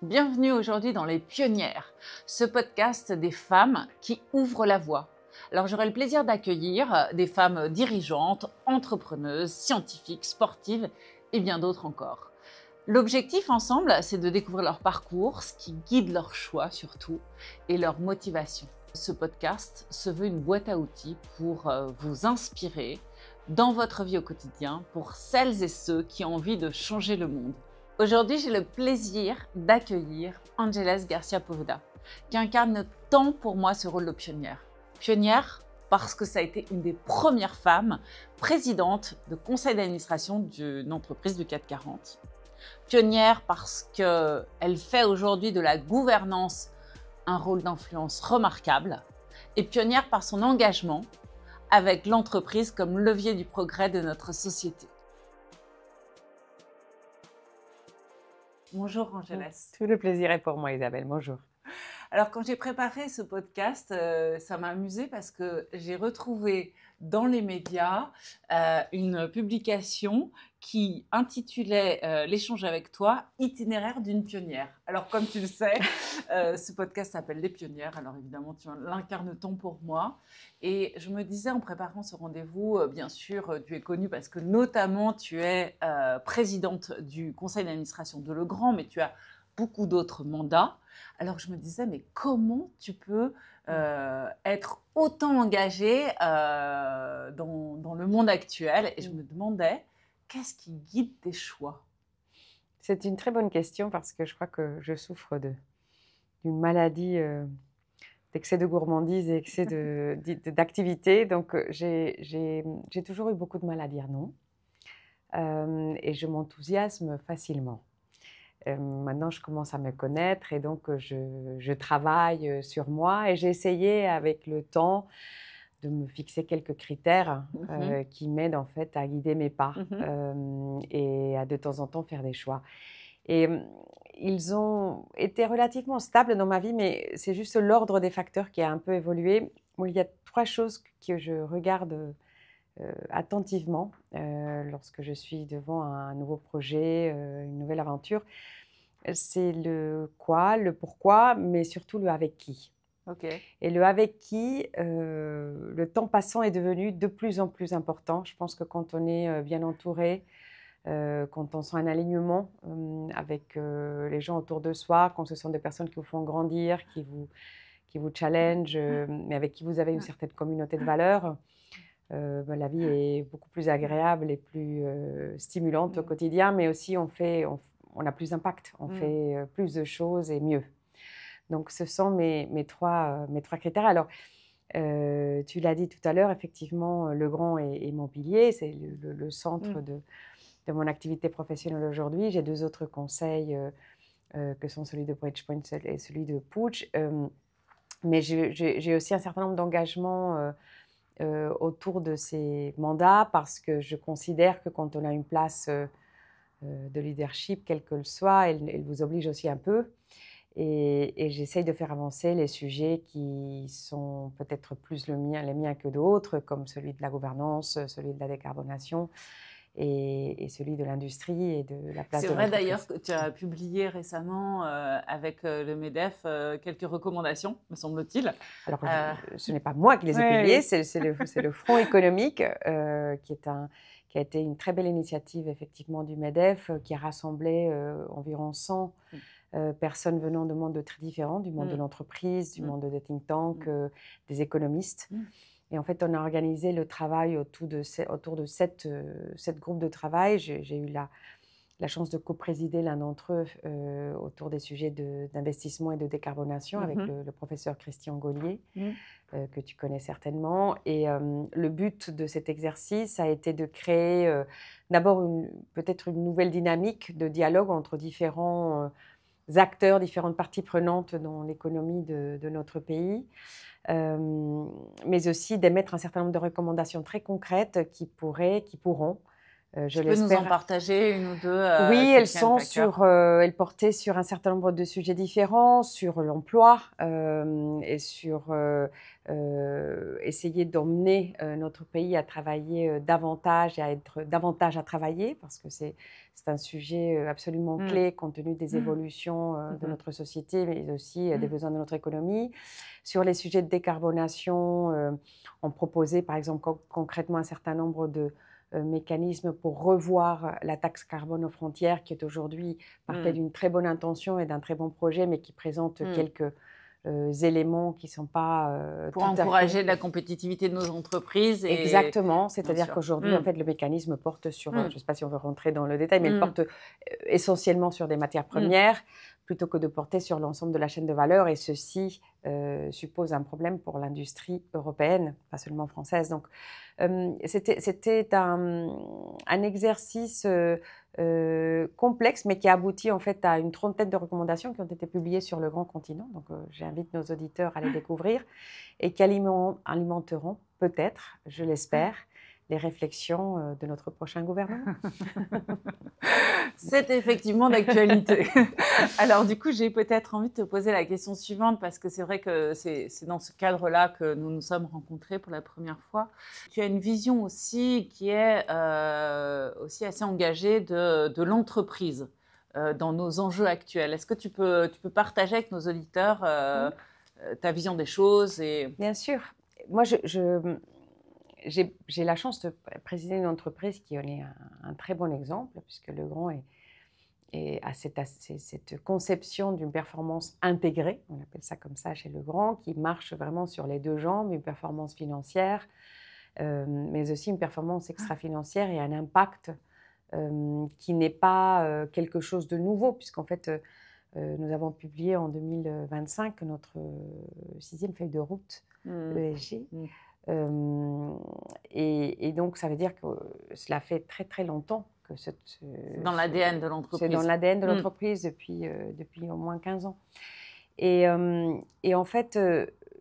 Bienvenue aujourd'hui dans Les Pionnières, ce podcast des femmes qui ouvrent la voie. Alors j'aurai le plaisir d'accueillir des femmes dirigeantes, entrepreneuses, scientifiques, sportives et bien d'autres encore. L'objectif ensemble, c'est de découvrir leur parcours, ce qui guide leurs choix surtout, et leur motivation. Ce podcast se veut une boîte à outils pour vous inspirer dans votre vie au quotidien, pour celles et ceux qui ont envie de changer le monde. Aujourd'hui, j'ai le plaisir d'accueillir Ángeles García Poveda, qui incarne tant pour moi ce rôle de pionnière. Pionnière parce que ça a été une des premières femmes présidentes de conseil d'administration d'une entreprise du CAC 40. Pionnière parce qu'elle fait aujourd'hui de la gouvernance un rôle d'influence remarquable. Et pionnière par son engagement avec l'entreprise comme levier du progrès de notre société. Bonjour Ángeles. Tout le plaisir est pour moi, Isabelle. Bonjour. Alors quand j'ai préparé ce podcast, ça m'a amusée parce que j'ai retrouvé dans les médias une publication qui intitulait l'échange avec toi, itinéraire d'une pionnière. Alors comme tu le sais, ce podcast s'appelle Les Pionnières, alors évidemment tu l'incarnes tant pour moi. Et je me disais en préparant ce rendez-vous, bien sûr tu es connue parce que notamment tu es présidente du conseil d'administration de Legrand, mais tu as beaucoup d'autres mandats. Alors je me disais, mais comment tu peux être autant engagée dans le monde actuel? Et je me demandais, qu'est-ce qui guide tes choix? C'est une très bonne question parce que je crois que je souffre d'une maladie d'excès de gourmandise et excès d'activité. Donc j'ai toujours eu beaucoup de mal à dire non et je m'enthousiasme facilement. Maintenant, je commence à me connaître et donc je travaille sur moi et j'ai essayé avec le temps de me fixer quelques critères qui m'aident en fait à guider mes pas et à de temps en temps faire des choix. Et ils ont été relativement stables dans ma vie, mais c'est juste l'ordre des facteurs qui a un peu évolué. Bon, il y a 3 choses que je regarde attentivement lorsque je suis devant un nouveau projet, une nouvelle aventure. C'est le quoi, le pourquoi, mais surtout le avec qui. Okay. Et le avec qui, le temps passant est devenu de plus en plus important. Je pense que quand on est bien entouré, quand on sent un alignement avec les gens autour de soi, quand ce sont des personnes qui vous font grandir, qui vous challengent, mais avec qui vous avez une certaine communauté de valeurs, la vie est beaucoup plus agréable et plus stimulante au quotidien, mais aussi on a plus d'impact, on fait plus de choses et mieux. Donc, ce sont mes trois critères. Alors, tu l'as dit tout à l'heure, effectivement, Legrand est mon pilier, c'est le centre de mon activité professionnelle aujourd'hui. J'ai 2 autres conseils que sont celui de Bridgepoint et celui de Puig. Mais j'ai aussi un certain nombre d'engagements autour de ces mandats parce que je considère que quand on a une place de leadership, quel que le soit, elle vous oblige aussi un peu. Et j'essaye de faire avancer les sujets qui sont peut-être plus les miens que d'autres, comme celui de la gouvernance, celui de la décarbonation et celui de l'industrie et de la place de l'entreprise. C'est vrai d'ailleurs que tu as publié récemment avec le MEDEF quelques recommandations, me semble-t-il. Alors, ce n'est pas moi qui les ai publiées, c'est le Front économique qui a été une très belle initiative effectivement du MEDEF qui a rassemblé environ 100 personnes venant de mondes très différents, du monde de l'entreprise, du monde des think tanks, des économistes. Et en fait, on a organisé le travail autour de 7 groupes de travail. J'ai eu la chance de co-présider l'un d'entre eux autour des sujets d'investissement et de décarbonation avec le professeur Christian Gaulier, que tu connais certainement. Et le but de cet exercice a été de créer d'abord peut-être une nouvelle dynamique de dialogue entre différents acteurs, différentes parties prenantes dans l'économie de notre pays, mais aussi d'émettre un certain nombre de recommandations très concrètes qui pourront Je Tu peux nous en l'espère. partager une ou deux Oui, qui te tiennent à cœur? elles portaient sur un certain nombre de sujets différents, sur l'emploi et sur essayer d'emmener notre pays à travailler davantage et à être davantage à travailler, parce que c'est un sujet absolument Mmh. clé compte tenu des évolutions de Mmh. notre société, mais aussi des Mmh. besoins de notre économie. Sur les sujets de décarbonation, on proposait par exemple concrètement un certain nombre de mécanisme pour revoir la taxe carbone aux frontières, qui est aujourd'hui partait Mmh. d'une très bonne intention et d'un très bon projet, mais qui présente Mmh. quelques éléments qui ne sont pas Pour tout à fait. encourager la compétitivité de nos entreprises et Exactement, bien c'est-à-dire sûr. qu'aujourd'hui, en Mmh. fait, le mécanisme porte sur, Mmh. je ne sais pas si on veut rentrer dans le détail, mais il Mmh. porte essentiellement sur des matières Mmh. premières, plutôt que de porter sur l'ensemble de la chaîne de valeur, et ceci suppose un problème pour l'industrie européenne, pas seulement française. Donc, c'était un exercice complexe, mais qui a abouti en fait à une trentaine de recommandations qui ont été publiées sur le grand continent. Donc, j'invite nos auditeurs à les découvrir et qui alimenteront peut-être, je l'espère, les réflexions de notre prochain gouvernement. C'est effectivement d'actualité. Alors du coup, j'ai peut-être envie de te poser la question suivante parce que c'est vrai que c'est dans ce cadre-là que nous nous sommes rencontrés pour la première fois. Tu as une vision aussi qui est aussi assez engagée de l'entreprise dans nos enjeux actuels. Est-ce que tu peux partager avec nos auditeurs Mmh. ta vision des choses et... Bien sûr. Moi, j'ai la chance de présider une entreprise qui en est un très bon exemple, puisque Legrand a cette conception d'une performance intégrée, on appelle ça comme ça chez Legrand, qui marche vraiment sur les deux jambes, une performance financière, mais aussi une performance extra-financière et un impact qui n'est pas quelque chose de nouveau, puisqu'en fait, nous avons publié en 2025 notre sixième feuille de route Mmh. ESG. Mmh. Et donc, ça veut dire que cela fait très, très longtemps que Dans l'ADN de c'est dans l'entreprise. l'ADN de Mmh. l'entreprise depuis au moins 15 ans. Et en fait,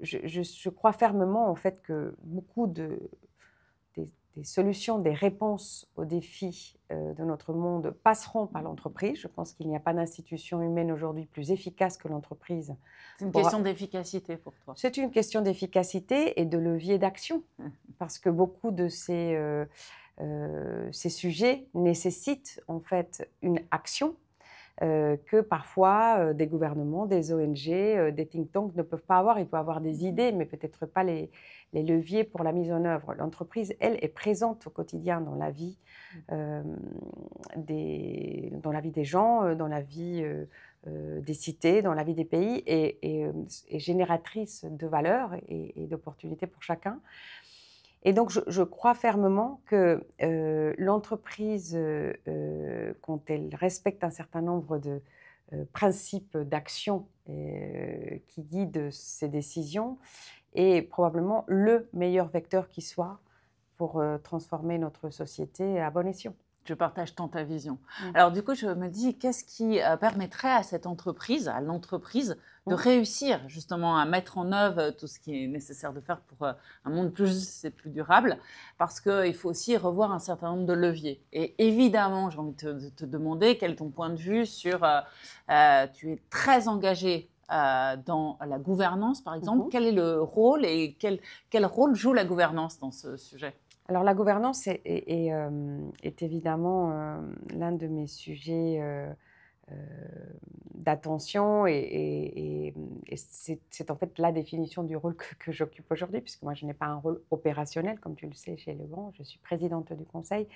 je crois fermement en fait, que beaucoup des solutions, des réponses aux défis de notre monde passeront par l'entreprise. Je pense qu'il n'y a pas d'institution humaine aujourd'hui plus efficace que l'entreprise. C'est une question d'efficacité pour toi. C'est une question d'efficacité et de levier d'action, parce que beaucoup de ces sujets nécessitent en fait une action que parfois des gouvernements, des ONG, des think tanks ne peuvent pas avoir. Ils peuvent avoir des idées, mais peut-être pas les leviers pour la mise en œuvre. L'entreprise, elle, est présente au quotidien dans la vie, des gens, dans la vie des cités, dans la vie des pays, et génératrice de valeur et d'opportunités pour chacun. Et donc, je crois fermement que l'entreprise, quand elle respecte un certain nombre de principes d'action qui guident ses décisions, est probablement le meilleur vecteur qui soit pour transformer notre société à bon escient. Je partage tant ta vision. Alors du coup, je me dis, qu'est-ce qui permettrait à cette entreprise, à l'entreprise, de réussir justement à mettre en œuvre tout ce qui est nécessaire de faire pour un monde plus juste et plus durable, parce qu'il faut aussi revoir un certain nombre de leviers. Et évidemment, j'ai envie de te demander quel est ton point de vue sur... tu es très engagé dans la gouvernance, par exemple. Quel est le rôle et quel rôle joue la gouvernance dans ce sujet ? Alors, la gouvernance est évidemment l'un de mes sujets d'attention et c'est en fait la définition du rôle que j'occupe aujourd'hui, puisque moi, je n'ai pas un rôle opérationnel, comme tu le sais, chez Legrand. Je suis présidente du conseil.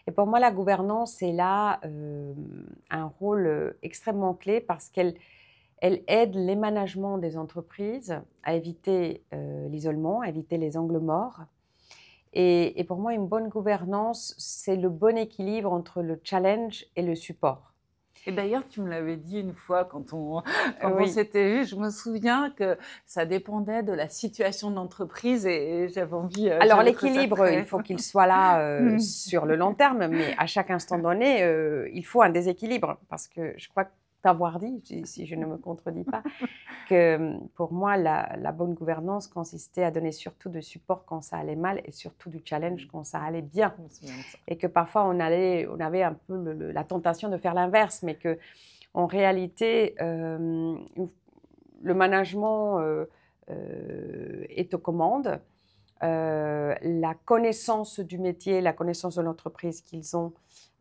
Et pour moi, la gouvernance est là un rôle extrêmement clé parce qu'elle aide les managements des entreprises à éviter l'isolement, à éviter les angles morts. Et pour moi, une bonne gouvernance, c'est le bon équilibre entre le challenge et le support. Et d'ailleurs, tu me l'avais dit une fois quand on Oui. s'était vu, je me souviens que ça dépendait de la situation de l'entreprise et j'avais envie... Alors l'équilibre, il faut qu'il soit là sur le long terme, mais à chaque instant donné, il faut un déséquilibre parce que je crois t'avoir dit, si je ne me contredis pas, que pour moi, la bonne gouvernance consistait à donner surtout du support quand ça allait mal et surtout du challenge quand ça allait bien. Et que parfois, on avait un peu la tentation de faire l'inverse, mais qu'en réalité, le management est aux commandes. La connaissance du métier, la connaissance de l'entreprise qu'ils ont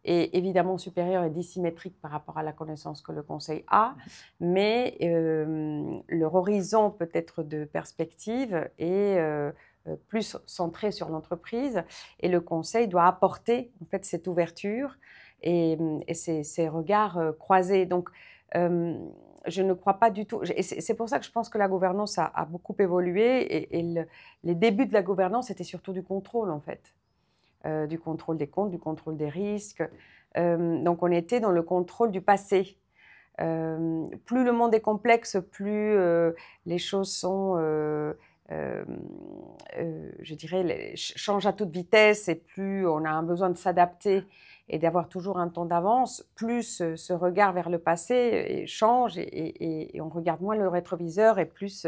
est évidemment supérieure et dissymétrique par rapport à la connaissance que le conseil a, mais leur horizon peut-être de perspective est plus centré sur l'entreprise et le conseil doit apporter en fait cette ouverture et ces regards croisés. Donc, je ne crois pas du tout, et c'est pour ça que je pense que la gouvernance a beaucoup évolué et les débuts de la gouvernance étaient surtout du contrôle en fait, du contrôle des comptes, du contrôle des risques. Donc on était dans le contrôle du passé. Plus le monde est complexe, plus les choses sont, je dirais, changent à toute vitesse et plus on a un besoin de s'adapter et d'avoir toujours un temps d'avance, plus ce regard vers le passé change et on regarde moins le rétroviseur et plus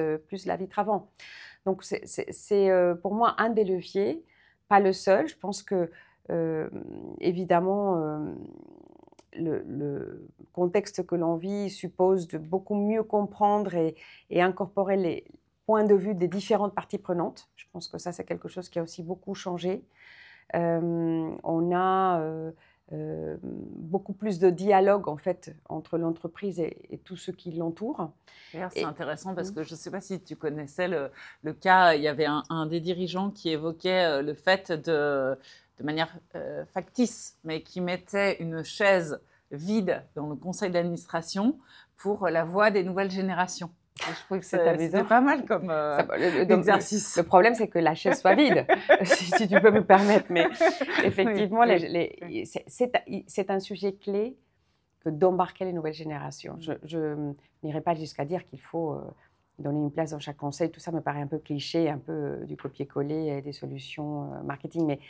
la vitre avant. Donc c'est pour moi un des leviers, pas le seul. Je pense que évidemment le contexte que l'on vit suppose de beaucoup mieux comprendre et incorporer les points de vue des différentes parties prenantes. Je pense que ça c'est quelque chose qui a aussi beaucoup changé. On a beaucoup plus de dialogue en fait entre l'entreprise et tous ceux qui l'entourent. C'est intéressant parce que je ne sais pas si tu connaissais le cas, il y avait un des dirigeants qui évoquait le fait de manière factice, mais qui mettait une chaise vide dans le conseil d'administration pour la voix des nouvelles générations. Et je trouvais que c'était pas mal comme exercice. Le problème, c'est que la chaise soit vide, si tu peux me permettre. Mais effectivement, c'est un sujet clé que d'embarquer les nouvelles générations. Je n'irai pas jusqu'à dire qu'il faut donner une place dans chaque conseil. Tout ça me paraît un peu cliché, un peu du copier-coller et des solutions marketing. Mais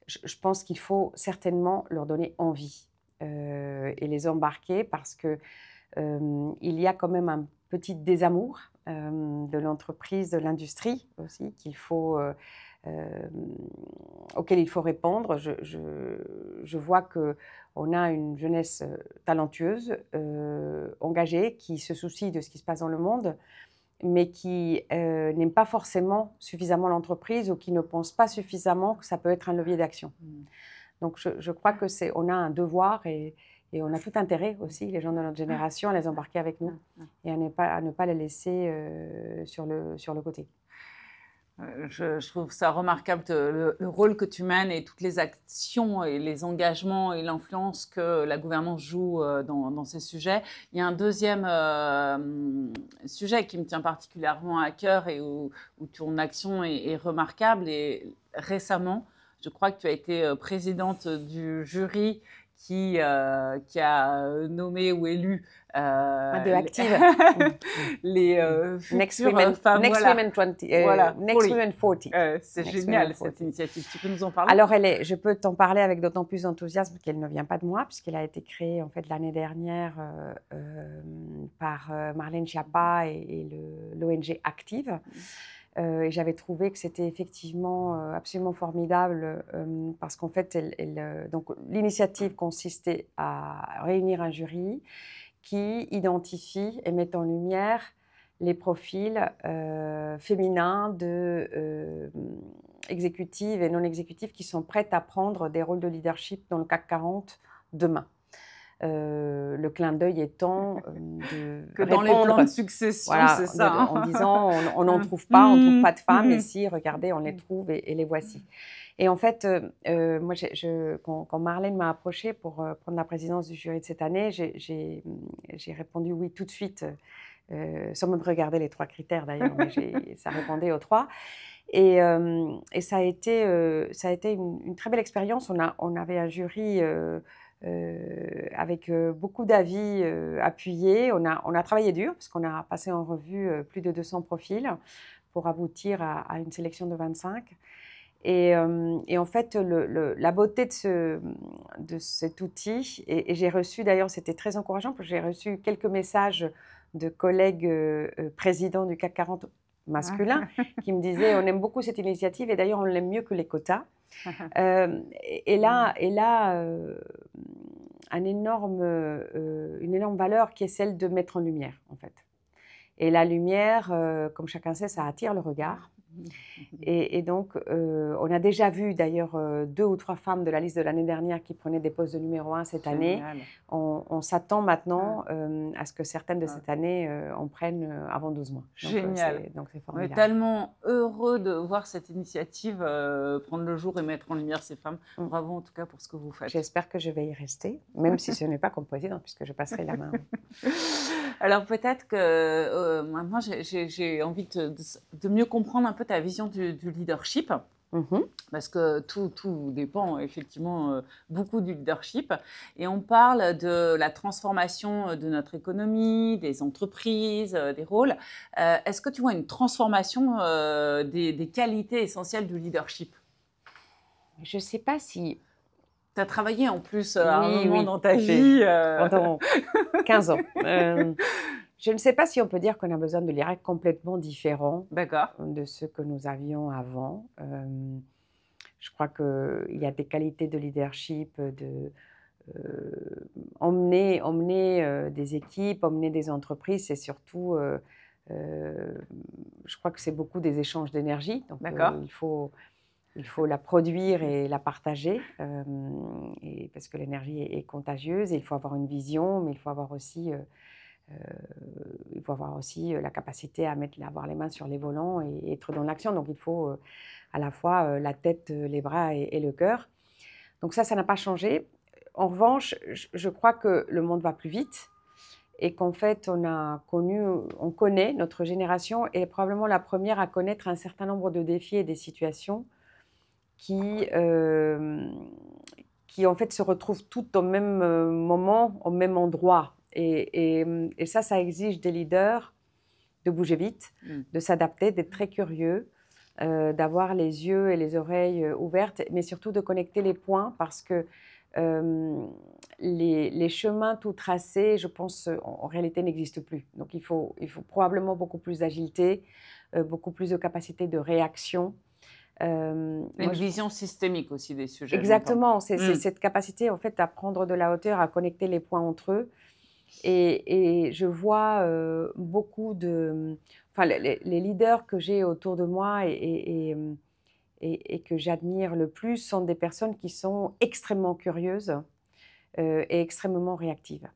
je pense qu'il faut certainement leur donner envie et les embarquer parce que il y a quand même un petit désamour de l'entreprise, de l'industrie aussi, auquel il faut répondre. Je vois qu'on a une jeunesse talentueuse, engagée, qui se soucie de ce qui se passe dans le monde, mais qui n'aime pas forcément suffisamment l'entreprise ou qui ne pense pas suffisamment que ça peut être un levier d'action. Donc je crois qu'on a un devoir et on a tout intérêt aussi, les gens de notre génération, à les embarquer avec nous et à ne pas les laisser sur le côté. Je trouve ça remarquable le rôle que tu mènes et toutes les actions et les engagements et l'influence que la gouvernance joue dans ces sujets. Il y a un deuxième sujet qui me tient particulièrement à cœur et où ton action est remarquable. Et récemment, je crois que tu as été présidente du jury qui a nommé ou élu les futures femmes. Next Women 20, Next Women 40. C'est génial cette initiative. Tu peux nous en parler? Alors, je peux t'en parler avec d'autant plus d'enthousiasme qu'elle ne vient pas de moi, puisqu'elle a été créée en fait l'année dernière par Marlène Schiappa et l'ONG Active. Et j'avais trouvé que c'était effectivement absolument formidable parce qu'en fait, donc, l'initiative consistait à réunir un jury qui identifie et met en lumière les profils féminins exécutives et non exécutives qui sont prêtes à prendre des rôles de leadership dans le CAC 40 demain. Le clin d'œil étant que dans les plans de succession, voilà, c'est ça. En disant, on n'en trouve pas, on ne trouve pas de femmes, et si, regardez, on les trouve et les voici. Et en fait, moi, quand Marlène m'a approchée pour prendre la présidence du jury de cette année, j'ai répondu oui tout de suite, sans même regarder les 3 critères d'ailleurs, mais ça répondait aux 3. Et ça a été une très belle expérience. On avait un jury avec beaucoup d'avis appuyés. On a travaillé dur parce qu'on a passé en revue plus de 200 profils pour aboutir à une sélection de 25. Et en fait, la beauté de cet outil, et j'ai reçu d'ailleurs, c'était très encourageant, parce que j'ai reçu quelques messages de collègues présidents du CAC 40 masculins qui me disaient: on aime beaucoup cette initiative et d'ailleurs on l'aime mieux que les quotas. Et là, une énorme valeur qui est celle de mettre en lumière, en fait. Et la lumière, comme chacun sait, ça attire le regard. Et donc, on a déjà vu d'ailleurs 2 ou 3 femmes de la liste de l'année dernière qui prenaient des postes de numéro 1 cette année. On s'attend maintenant à ce que certaines de cette année en prennent avant 12 mois. Génial. Donc c'est On est formidable. tellement heureux de voir cette initiative prendre le jour et mettre en lumière ces femmes. Bravo en tout cas pour ce que vous faites. J'espère que je vais y rester, même si ce n'est pas comme présidente, puisque je passerai la main. Alors peut-être que maintenant j'ai envie de mieux comprendre un peu ta vision du leadership. Parce que tout dépend effectivement beaucoup du leadership. Et on parle de la transformation de notre économie, des entreprises, des rôles. Est-ce que tu vois une transformation des qualités essentielles du leadership? Je ne sais pas si... Tu as travaillé en plus à un moment dans ta vie. Pendant 15 ans. Je ne sais pas si on peut dire qu'on a besoin de leaders complètement différents de ceux que nous avions avant. Je crois qu'il y a des qualités de leadership, emmener des équipes, emmener des entreprises, c'est surtout, je crois que c'est beaucoup des échanges d'énergie. Donc il faut la produire et la partager, parce que l'énergie est contagieuse, et il faut avoir une vision, mais il faut avoir aussi la capacité à avoir les mains sur les volants et être dans l'action. Donc il faut à la fois la tête, les bras et le cœur. Donc ça n'a pas changé. En revanche, je crois que le monde va plus vite et qu'en fait, on connaît, notre génération est probablement la première à connaître un certain nombre de défis et des situations qui en fait se retrouvent toutes au même moment, au même endroit. Et ça exige des leaders de bouger vite, de s'adapter, d'être très curieux, d'avoir les yeux et les oreilles ouvertes, mais surtout de connecter les points, parce que les chemins tout tracés, je pense, en réalité n'existent plus. Donc il faut probablement beaucoup plus d'agilité, beaucoup plus de capacité de réaction. Une vision systémique aussi des sujets. Exactement, c'est cette capacité en fait à prendre de la hauteur, à connecter les points entre eux. Et je vois beaucoup les leaders que j'ai autour de moi et que j'admire le plus sont des personnes qui sont extrêmement curieuses et extrêmement réactives.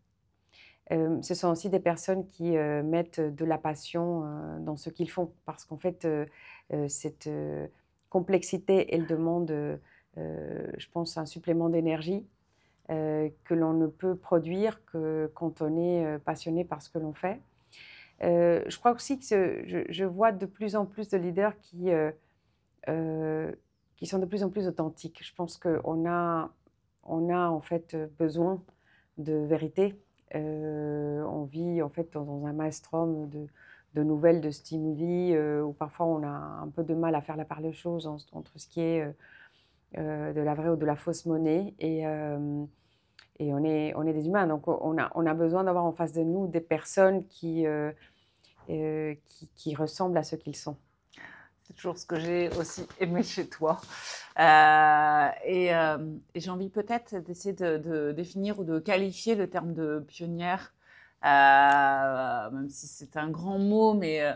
Ce sont aussi des personnes qui mettent de la passion dans ce qu'ils font, parce qu'en fait, cette complexité, elle demande, je pense, un supplément d'énergie que l'on ne peut produire que quand on est passionné par ce que l'on fait. Je crois aussi que je vois de plus en plus de leaders qui sont de plus en plus authentiques. Je pense qu'on a en fait besoin de vérité. On vit en fait dans un maelstrom de nouvelles, de stimuli, où parfois on a un peu de mal à faire la part des choses entre ce qui est de la vraie ou de la fausse monnaie. Et on est des humains, donc on a besoin d'avoir en face de nous des personnes qui ressemblent à ce qu'ils sont. C'est toujours ce que j'ai aussi aimé chez toi. Et j'ai envie peut-être d'essayer de définir ou de qualifier le terme de pionnière, même si c'est un grand mot, mais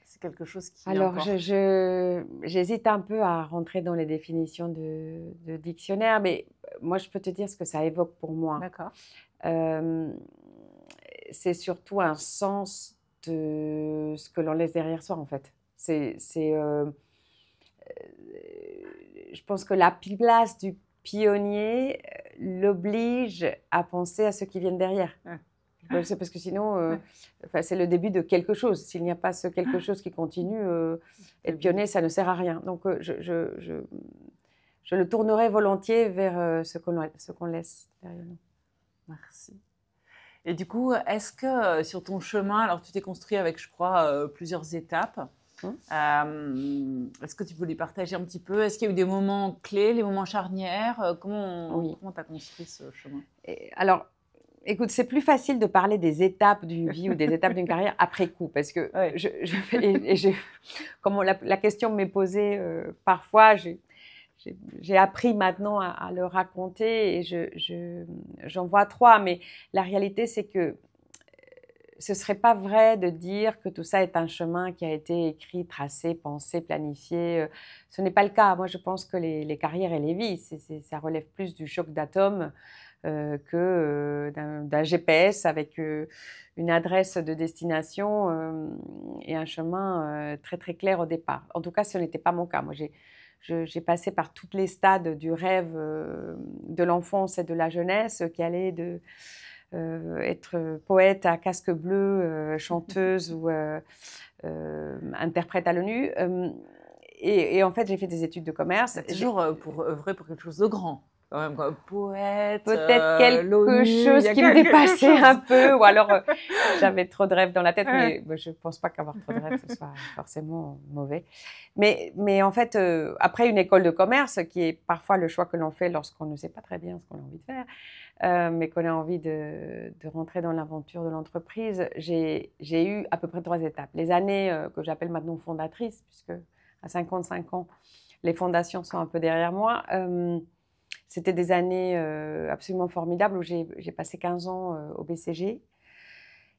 c'est quelque chose qui... Alors, j'hésite un peu à rentrer dans les définitions de dictionnaire, mais moi, je peux te dire ce que ça évoque pour moi. D'accord. C'est surtout un sens de ce que l'on laisse derrière soi, en fait. Je pense que la place du pionnier l'oblige à penser à ceux qui viennent derrière. C'est parce que sinon, c'est le début de quelque chose. S'il n'y a pas ce quelque chose qui continue, être pionnier, ça ne sert à rien. Donc, je le tournerai volontiers vers ce qu'on laisse derrière nous. Merci. Et du coup, est-ce que sur ton chemin, alors tu t'es construit avec, je crois, plusieurs étapes, Est-ce que tu peux les partager un petit peu? Est-ce qu'il y a eu des moments clés, les moments charnières? Comment tu as construit ce chemin? Alors, écoute, c'est plus facile de parler des étapes d'une vie ou des étapes d'une carrière après coup, parce que comme la question m'est posée parfois, j'ai appris maintenant à le raconter et j'en vois trois, mais la réalité, c'est que ce ne serait pas vrai de dire que tout ça est un chemin qui a été écrit, tracé, pensé, planifié. Ce n'est pas le cas. Moi, je pense que les carrières et les vies, ça relève plus du choc d'atomes que d'un GPS avec une adresse de destination et un chemin très, très clair au départ. En tout cas, ce n'était pas mon cas. Moi, j'ai passé par tous les stades du rêve de l'enfance et de la jeunesse qui allait de être poète à casque bleu, chanteuse ou interprète à l'ONU. Et en fait, j'ai fait des études de commerce. Toujours pour œuvrer pour quelque chose de grand. Quand même, quoi. Poète, peut-être quelque chose qui me dépassait un peu, ou alors j'avais trop de rêves dans la tête, mais je ne pense pas qu'avoir trop de rêves, ce soit forcément mauvais. Mais en fait, après une école de commerce, qui est parfois le choix que l'on fait lorsqu'on ne sait pas très bien ce qu'on a envie de faire, mais qu'on a envie de rentrer dans l'aventure de l'entreprise, j'ai eu à peu près 3 étapes. Les années que j'appelle maintenant fondatrices, puisque à 55 ans, les fondations sont un peu derrière moi. C'était des années absolument formidables où j'ai passé 15 ans au BCG.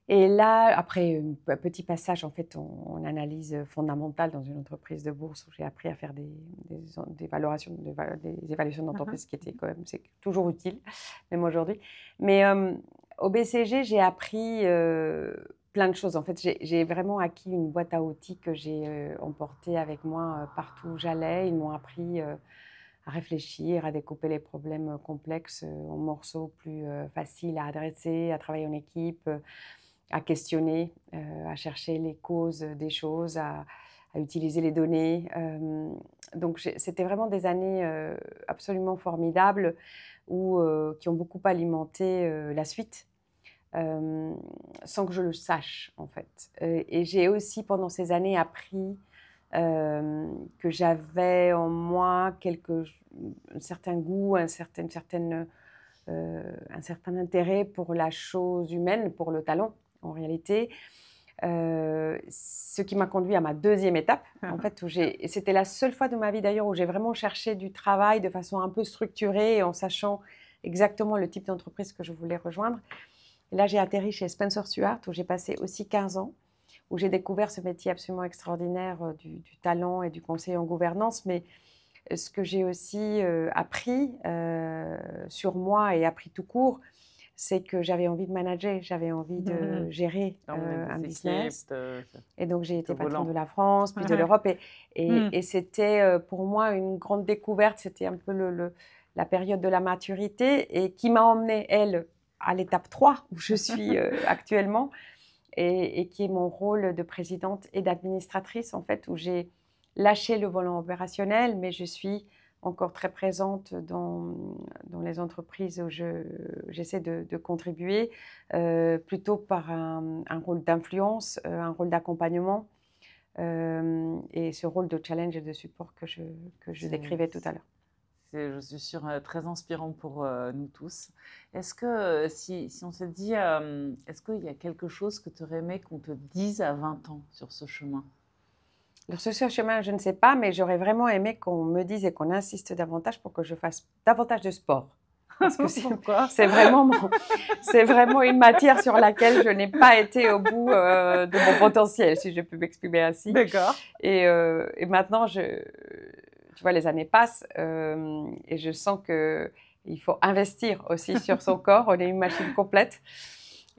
Et là, après un petit passage en fait en analyse fondamentale dans une entreprise de bourse où j'ai appris à faire des évaluations d'entreprise qui étaient quand même, c'est toujours utile, même aujourd'hui. Mais au BCG, j'ai appris plein de choses. En fait, j'ai vraiment acquis une boîte à outils que j'ai emportée avec moi partout où j'allais. Ils m'ont appris à réfléchir, à découper les problèmes complexes en morceaux plus faciles à adresser, à travailler en équipe, à questionner, à chercher les causes des choses, à utiliser les données. Donc, c'était vraiment des années absolument formidables qui ont beaucoup alimenté la suite. Sans que je le sache, en fait. Et j'ai aussi, pendant ces années, appris que j'avais en moi un certain goût, un certain intérêt pour la chose humaine, pour le talent, en réalité. Ce qui m'a conduit à ma deuxième étape, en fait, et c'était la seule fois de ma vie d'ailleurs où j'ai vraiment cherché du travail de façon un peu structurée, en sachant exactement le type d'entreprise que je voulais rejoindre. Et là, j'ai atterri chez Spencer Stuart, où j'ai passé aussi 15 ans, où j'ai découvert ce métier absolument extraordinaire du talent et du conseil en gouvernance. Mais ce que j'ai aussi appris sur moi et appris tout court, c'est que j'avais envie de manager, j'avais envie de gérer un business. Et donc, j'ai été patronne de la France, puis de l'Europe. Et c'était pour moi une grande découverte. C'était un peu la période de la maturité et qui m'a emmenée, elle, à l'étape 3 où je suis actuellement et qui est mon rôle de présidente et d'administratrice, en fait, où j'ai lâché le volant opérationnel, mais je suis encore très présente dans les entreprises où j'essaie de contribuer, plutôt par un rôle d'influence, un rôle d'accompagnement et ce rôle de challenge et de support que je décrivais tout à l'heure. Je suis sûre, très inspirant pour nous tous. Est-ce que, si on se dit, est-ce qu'il y a quelque chose que tu aurais aimé qu'on te dise à 20 ans sur ce chemin? Alors, sur ce chemin, je ne sais pas, mais j'aurais vraiment aimé qu'on me dise et qu'on insiste davantage pour que je fasse davantage de sport. Parce que c'est vraiment une matière sur laquelle je n'ai pas été au bout de mon potentiel, si je peux m'exprimer ainsi. D'accord. Et maintenant, tu vois, les années passent et je sens qu'il faut investir aussi sur son corps. On est une machine complète.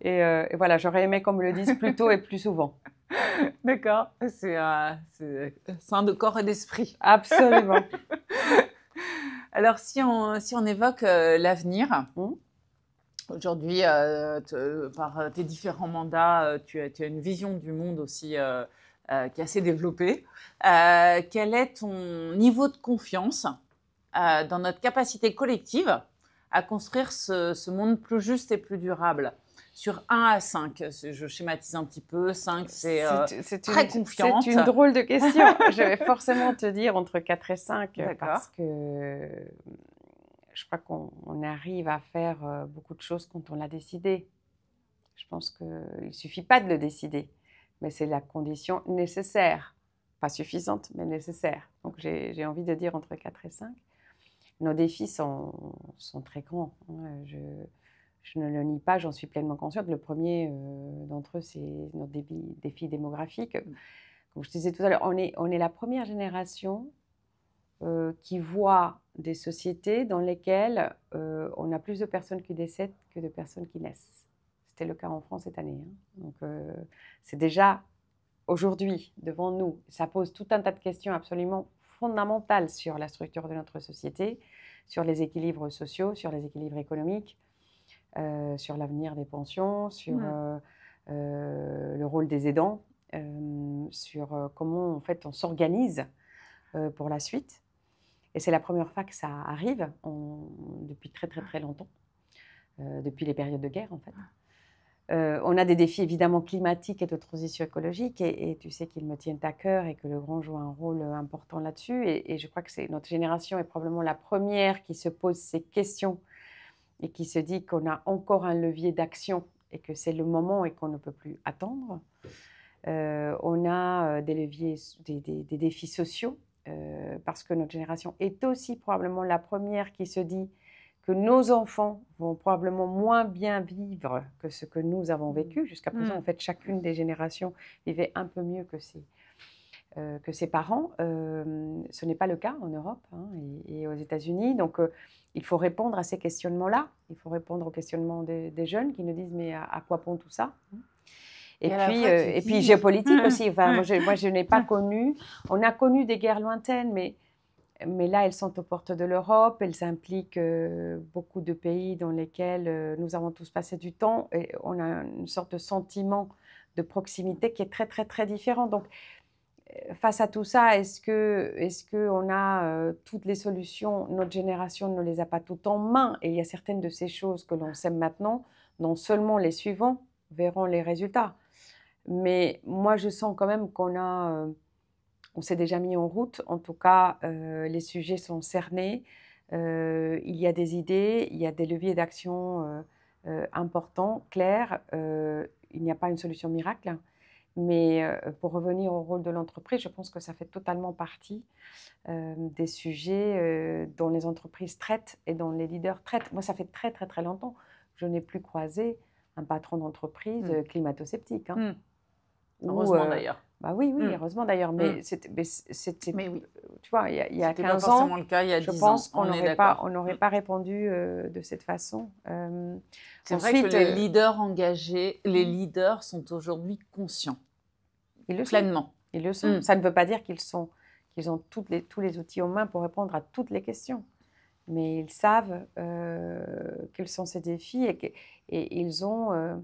Et voilà, j'aurais aimé qu'on me le dise plus tôt et plus souvent. D'accord. C'est sain de corps et d'esprit. Absolument. Alors, si on évoque l'avenir, aujourd'hui, par tes différents mandats, tu as une vision du monde aussi qui est assez développée. Quel est ton niveau de confiance dans notre capacité collective à construire ce monde plus juste et plus durable? sur 1 à 5, je schématise un petit peu, 5 c'est très confiante. C'est une drôle de question. Je vais forcément te dire entre 4 et 5 parce que je crois qu'on arrive à faire beaucoup de choses quand on l'a décidé. Je pense qu'il ne suffit pas de le décider, mais c'est la condition nécessaire. Pas suffisante, mais nécessaire. Donc j'ai envie de dire entre 4 et 5. Nos défis sont très grands. Je ne le nie pas, j'en suis pleinement consciente. Le premier d'entre eux, c'est notre défi démographique. Comme je te disais tout à l'heure, on est la première génération qui voit des sociétés dans lesquelles on a plus de personnes qui décèdent que de personnes qui naissent. C'était le cas en France cette année. Donc c'est déjà aujourd'hui devant nous. Ça pose tout un tas de questions absolument fondamentales sur la structure de notre société, sur les équilibres sociaux, sur les équilibres économiques, sur l'avenir des pensions, sur le rôle des aidants, sur comment en fait on s'organise pour la suite. Et c'est la première fois que ça arrive depuis très très très longtemps, depuis les périodes de guerre en fait. On a des défis évidemment climatiques et de transition écologique et tu sais qu'ils me tiennent à cœur et que le grand joue un rôle important là-dessus et je crois que notre génération est probablement la première qui se pose ces questions et qui se dit qu'on a encore un levier d'action et que c'est le moment et qu'on ne peut plus attendre. On a des leviers, des défis sociaux parce que notre génération est aussi probablement la première qui se dit que nos enfants vont probablement moins bien vivre que ce que nous avons vécu. Jusqu'à présent, en fait, chacune des générations vivait un peu mieux que ses parents. Ce n'est pas le cas en Europe et aux États-Unis. Donc, il faut répondre à ces questionnements-là. Il faut répondre aux questionnements des jeunes qui nous disent « mais à quoi bon tout ça ?» Et puis géopolitique aussi. Enfin, moi, je n'ai pas connu... On a connu des guerres lointaines, mais là, elles sont aux portes de l'Europe, elles impliquent beaucoup de pays dans lesquels nous avons tous passé du temps et on a une sorte de sentiment de proximité qui est très, très, très différent. Donc, face à tout ça, est-ce qu'on a toutes les solutions? Notre génération ne les a pas toutes en main et il y a certaines de ces choses que l'on sème maintenant, dont seulement les suivants verront les résultats. Mais moi, je sens quand même on s'est déjà mis en route, en tout cas, les sujets sont cernés, il y a des idées, il y a des leviers d'action importants, clairs, il n'y a pas une solution miracle, mais pour revenir au rôle de l'entreprise, je pense que ça fait totalement partie des sujets dont les entreprises traitent et dont les leaders traitent. Moi, ça fait très, très, très longtemps que je n'ai plus croisé un patron d'entreprise climato-sceptique. Heureusement d'ailleurs. Bah oui, heureusement d'ailleurs, mais c'était oui. Tu vois, il y a 15 ans, pas forcément le cas, il y a 10 je pense ans, qu'on n'aurait pas répondu de cette façon. C'est vrai que les leaders engagés, les leaders sont aujourd'hui conscients. Ils le pleinement. Sont. Ils le sont. Ça ne veut pas dire qu'ils ont tous les outils en main pour répondre à toutes les questions. Mais ils savent quels sont ces défis et ils ont...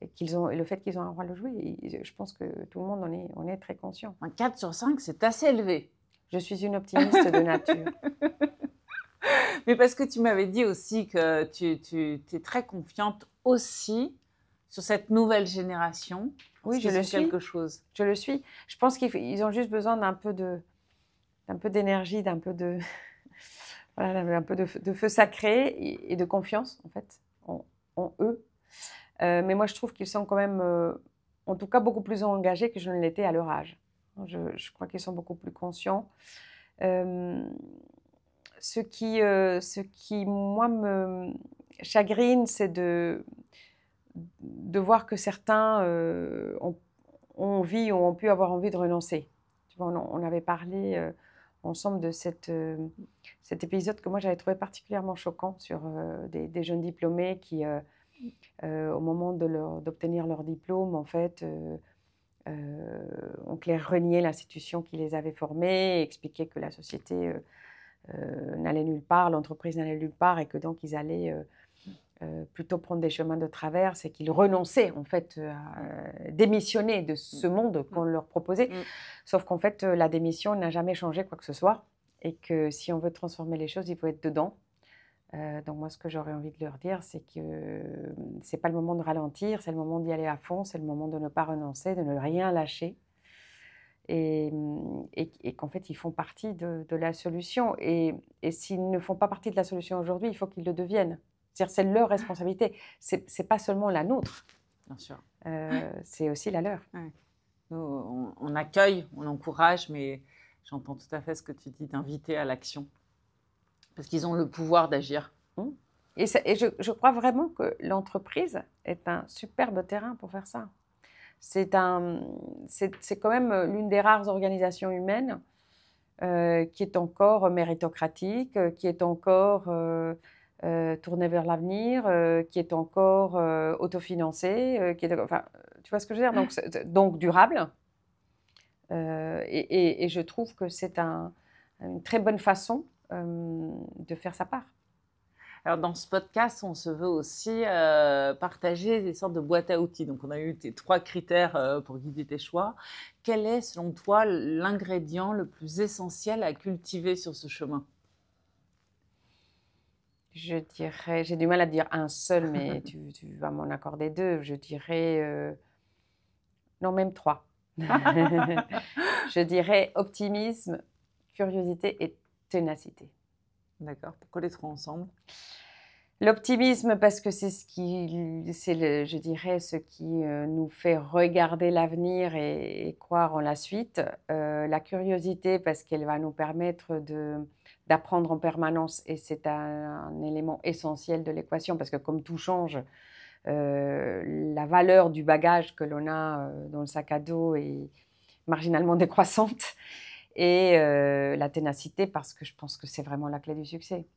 et le fait qu'ils ont un rôle à jouer, je pense que tout le monde en est très conscient. Un 4 sur 5, c'est assez élevé. Je suis une optimiste de nature. Mais parce que tu m'avais dit aussi que tu es très confiante aussi sur cette nouvelle génération. Oui, je le suis. Quelque chose. Je le suis. Je pense qu'ils ont juste besoin d'un peu d'énergie, d'un peu de feu sacré et de confiance, en fait, en eux. Mais moi, je trouve qu'ils sont quand même, en tout cas, beaucoup plus engagés que je ne l'étais à leur âge. Je crois qu'ils sont beaucoup plus conscients. Ce qui, moi, me chagrine, c'est de voir que certains ont envie ou ont pu avoir envie de renoncer. Tu vois, on avait parlé ensemble de cet épisode que moi, j'avais trouvé particulièrement choquant sur des jeunes diplômés qui... au moment d'obtenir leur diplôme, en fait, on les reniait l'institution qui les avait formés, expliquait que la société n'allait nulle part, l'entreprise n'allait nulle part, et que donc ils allaient plutôt prendre des chemins de traverse et qu'ils renonçaient en fait à démissionner de ce monde qu'on leur proposait. Sauf qu'en fait, la démission n'a jamais changé quoi que ce soit, et que si on veut transformer les choses, il faut être dedans. Donc moi, ce que j'aurais envie de leur dire, c'est que ce n'est pas le moment de ralentir, c'est le moment d'y aller à fond, c'est le moment de ne pas renoncer, de ne rien lâcher. Et qu'en fait, ils font partie de la solution. Et s'ils ne font pas partie de la solution aujourd'hui, il faut qu'ils le deviennent. C'est-à-dire, c'est leur responsabilité. Ce n'est pas seulement la nôtre. Bien sûr. C'est aussi la leur. Ouais. Nous, on accueille, on encourage, mais j'entends tout à fait ce que tu dis, d'inviter à l'action. Parce qu'ils ont le pouvoir d'agir. Et je crois vraiment que l'entreprise est un superbe terrain pour faire ça. C'est quand même l'une des rares organisations humaines qui est encore méritocratique, qui est encore tournée vers l'avenir, qui est encore autofinancée, enfin, tu vois ce que je veux dire, donc durable. Et je trouve que c'est une très bonne façon de faire sa part. Alors, dans ce podcast, on se veut aussi partager des sortes de boîtes à outils. Donc, on a eu tes 3 critères pour guider tes choix. Quel est, selon toi, l'ingrédient le plus essentiel à cultiver sur ce chemin? Je dirais, j'ai du mal à dire un seul, mais tu vas m'en accorder 2. Je dirais, non, même 3. Je dirais optimisme, curiosité et ténacité. D'accord. Pourquoi les 3 ensemble? L'optimisme, parce que c'est je dirais, ce qui nous fait regarder l'avenir et croire en la suite. La curiosité, parce qu'elle va nous permettre d'apprendre en permanence, et c'est un élément essentiel de l'équation, parce que comme tout change, la valeur du bagage que l'on a dans le sac à dos est marginalement décroissante. Et la ténacité, parce que je pense que c'est vraiment la clé du succès.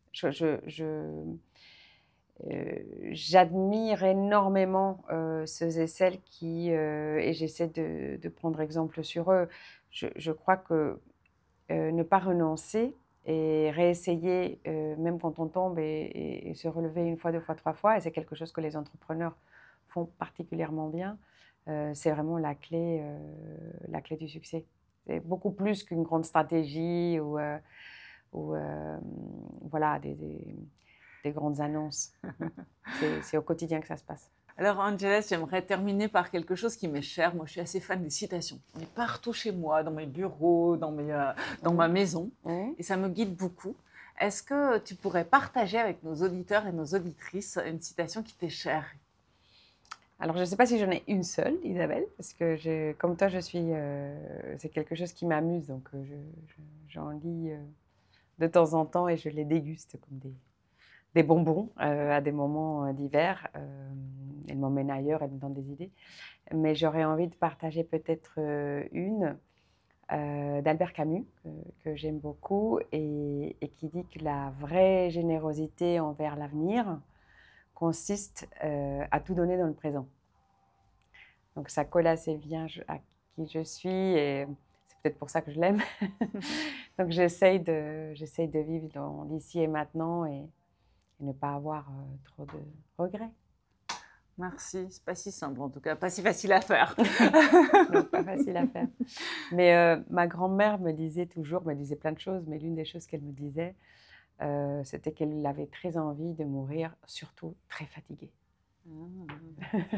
J'admire énormément ceux et celles qui, et j'essaie de prendre exemple sur eux, je crois que ne pas renoncer et réessayer, même quand on tombe, et se relever 1 fois, 2 fois, 3 fois, et c'est quelque chose que les entrepreneurs font particulièrement bien, c'est vraiment la clé du succès. C'est beaucoup plus qu'une grande stratégie ou voilà, des grandes annonces. C'est au quotidien que ça se passe. Alors, Angeles, j'aimerais terminer par quelque chose qui m'est cher. Moi, je suis assez fan des citations. On est partout chez moi, dans mes bureaux, dans ma maison. Et ça me guide beaucoup. Est-ce que tu pourrais partager avec nos auditeurs et nos auditrices une citation qui t'est chère? Alors, je ne sais pas si j'en ai une seule, Isabelle, parce que comme toi, c'est quelque chose qui m'amuse, donc j'en lis de temps en temps et je les déguste comme des bonbons à des moments divers. Elle m'emmène ailleurs, elle me donne des idées. Mais j'aurais envie de partager peut-être une d'Albert Camus, que j'aime beaucoup, et qui dit que la vraie générosité envers l'avenir consiste à tout donner dans le présent. Donc ça colle assez bien à qui je suis, et c'est peut-être pour ça que je l'aime. Donc j'essaye de vivre dans l'ici et maintenant, et ne pas avoir trop de regrets. Merci, c'est pas si simple en tout cas, pas si facile à faire. Non, pas facile à faire. Mais ma grand-mère me disait plein de choses, mais l'une des choses qu'elle me disait, c'était qu'elle avait très envie de mourir, surtout très fatiguée.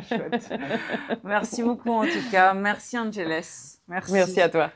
Chouette. Merci beaucoup en tout cas. Merci Angeles. Merci à toi.